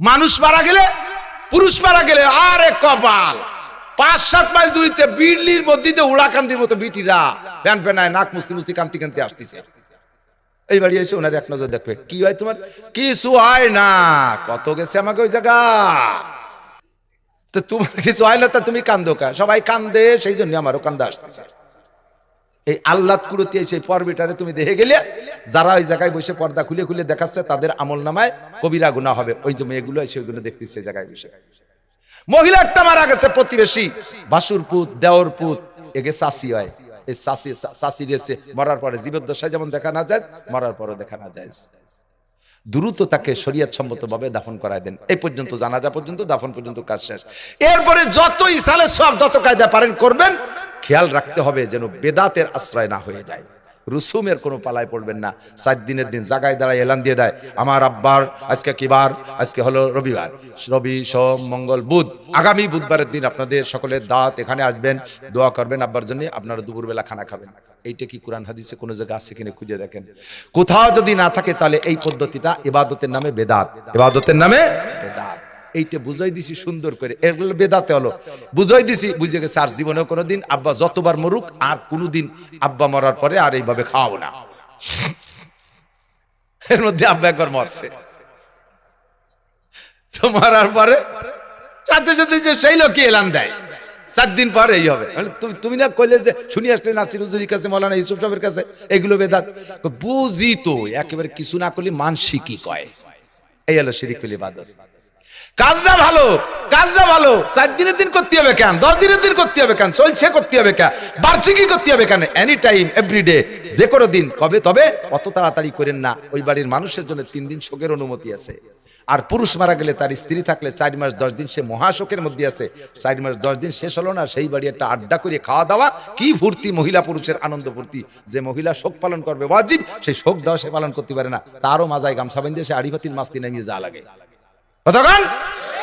মানুষ মারা গেলে, পুরুষ মারা গেলে আরে কপাল, 5-7 মাইল দূরিতে বিড়লির মধ্যে দিয়ে উড়াকান্দির মতো বিটিরা প্যান প্যানায় নাক মুস্তি মুস্তি কান্তি কান্তি আসতেছে। এই বাড়ি এসে ওনার এক নজর দেখবে, কি হয় তোমার? কিছু হয় না, কত গেছে আমাকে ওই জায়গা, তো তোমার কিছু হয় না, তা তুমি কান্দো কা? সবাই কান্দে, সেই জন্য আমারও কান্দা আসতেছে। এই আল্লাহ কুরতি সেই পর্বিটারে তুমি দেখে গেলে, যারা ওই জায়গায় বসে পর্দা খুলে খুলে দেখাচ্ছে তাদের আমল নামায় কবিরা গুনাহ হবে। ওই যে মেয়েগুলো এসে ওইগুলো দেখতেছে জায়গায় বসে। মহিলাটা মারা গেছে, প্রতিবেশী, বাসুর পুত, দেওর পুত, একে শাসি হয়। এই শাসি গেছে, মরার পরে জীবদ্দশায় যেমন দেখা না যায়, মরার পরে দেখা না যায়। দ্রুত তাকে শরীয়ত সম্মতভাবে দাফন করায় দেন। এই পর্যন্ত, জানাজা পর্যন্ত, দাফন পর্যন্ত কাজ শেষ। এরপরে যত ইসালে সব যত কায়দা পারেন করবেন, খেয়াল রাখতে হবে যেন বেদাতের আশ্রয় না হয়ে যায়। রুসুমের কোনো পালায় পড়বেন না। 7 দিনের দিন জায়গায় দাঁড়ায় এলান দিয়ে দেয়, আমার আব্বার আজকে কি বার? আজকে হলো রবিবার, রবি সোম মঙ্গল বুধ, আগামী বুধবারের দিন আপনাদের সকলের দাওয়াত, এখানে আসবেন, দোয়া করবেন আব্বার জন্য, আপনারা দুপুরবেলা খানা খাবেন। এইটা কি কোরআন হাদিসে কোনো জায়গা আছে কিনা খুঁজে দেখেন। কোথাও যদি না থাকে তাহলে এই পদ্ধতিটা ইবাদতের নামে বেদাত, ইবাদতের নামে বেদাত। এইটা বুঝাই দিছি সুন্দর করে, এগুলো বেদাতে হলো বুঝাই দিছি, বুঝে গেছে। আর জীবনে কোনোদিন আব্বা যতবার মরুক, আর কোনোদিন আব্বা মরার পরে আর এইভাবে খাওয়াবো না। এর মধ্যে আব্বা একবার মরছে, তো মরার পরে সাথে সাথে যে সেই লোকই এলান দেয় 4 দিন পর এই হবে। তুমি না কইলে যে শুনি আসলে নাসির হুজুরির কাছে, মৌলানা ইউসুফ সাহেবের কাছে, এগুলো বেদাত। বুঝি তো, একেবারে কিছু না করলে মানসি কি কয়, এই হলো শিরিক ফিল ইবাদত। কাজটা ভালো, কাজটা ভালো, 4 দিনের দিন করতে হবে কেন? 10 দিনের দিন করতে হবে কেন? চলছে করতে হবে কেন? বার্ষিকী করতে হবে কেন? এনি টাইম, এভরিডে, যে কোনো দিন কবে। তবে অত তাড়াতাড়ি করেন না। ওই বাড়ির মানুষের জন্য 3 দিন শোকের অনুমতি আছে। আর পুরুষ মারা গেলে, তার স্ত্রী থাকলে 4 মাস 10 দিন সে মহাশোকের মধ্যে আছে। 4 মাস 10 দিন শেষ হলো না, সেই বাড়ি একটা আড্ডা করে খাওয়া দাওয়া, কি ফুর্তি, মহিলা পুরুষের আনন্দ ফুর্তি। যে মহিলা শোক পালন করবে ওয়াজিব, সেই শোক দাও সে পালন করতে পারে না, তারও মাজায় গামছা বেঁধে সে আড়িপাতির মাস্তি নামিয়ে যা লাগে কতক্ষণ।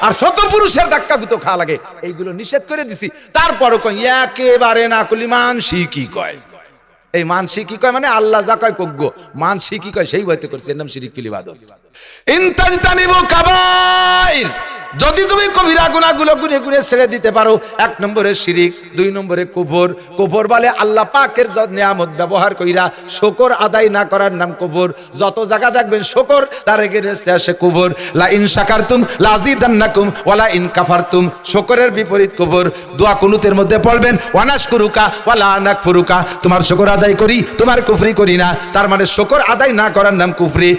আর শত পুরুষের ধাক্কা গুতো খাওয়া লাগে, এইগুলো নিষেধ করে দিছি। তারপরও কই একেবারে না করলি মানসি কি কয়? এই মানসি কি কয় মানে আল্লাহ যা কয় কগ্য, মানসি কি কয় সেই বইতে করছে, এর নাম শিরিক ফিল ইবাদত। ইনতাজতানিবু কাবাইর, যদি তুমি কবিরা গুনাহগুলো গুনে গুনে ছেড়ে দিতে পারো, 1 নম্বরে শিরিক, 2 নম্বরে কুফর। কুফর বলে আল্লাহ পাকের নিয়ামত ব্যবহার কইরা শুকর আদায় না করার নাম কুফর। যত জায়গা দেখবেন শুকর, তার এগেইনস্টে আসে কুফর। লা ইন শাকারতুম লাযিদান্নাকুম ওয়া লা ইন কাফারতুম, শুকরের বিপরীত কুফর। দোয়া কুনুতের মধ্যে পড়বেন ওয়ানাশকুরুকা ওয়া লা নাকফুরুকা, তোমার শুকর আদায় করি, তোমার কুফরি করি না। তার মানে শুকর আদায় না করার নাম কুফরি।